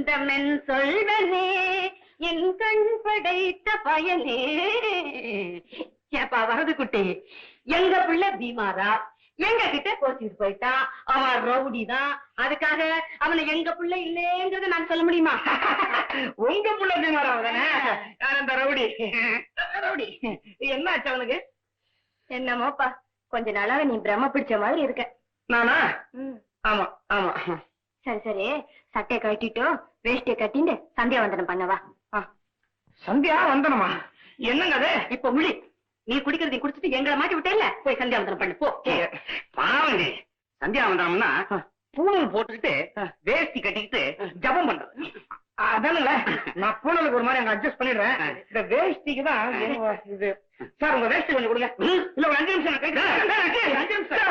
சொந்தமென் சொல்வனே என் கண் படைத்த பயனே. ஏப்பா வரது குட்டி, எங்க பிள்ளை பீமாரா எங்க கிட்ட கோச்சிட்டு போயிட்டான். அவன் ரவுடி தான். அதுக்காக அவனை எங்க பிள்ளை இல்லேங்கிறத நான் சொல்ல முடியுமா? உங்க பிள்ளை பீமாரா தானே அந்த ரவுடி? ரவுடி என்ன ஆச்சு அவனுக்கு? என்னமோப்பா, கொஞ்ச நாளாக நீ பிரம்ம பிடிச்ச மாதிரி இருக்க. நானா? ஆமா ஆமா. சரி சரி, சட்டையை கட்டிட்டோ வேஷ்டியை கட்டிட்டு சந்தியாவந்தனம் பண்ணவா. சந்தியா வந்தனமா? என்னங்க அது? இப்ப முழி, நீ குடிக்கிறது குடிச்சிட்டு எங்களை மாட்டி விட்டேல்ல, போய் சந்தியாவந்தனம் பண்ணு போ. பாவண்டி, சந்தியாவந்தனம்னா பூணல் போட்டுக்கிட்டு வேஷ்டி கட்டிக்கிட்டு ஜபம் பண்றது அதானுங்கள. நான் பூணலுக்கு ஒரு மாதிரி அங்க அட்ஜஸ்ட் பண்ணிடுறேன். இந்த வேஷ்டிக்கு தான் இது. சார் உங்க வேஷ்டி கொஞ்சம் கொடுங்க. இல்ல ஒரு 5 நிமிஷம். 5 நிமிஷம்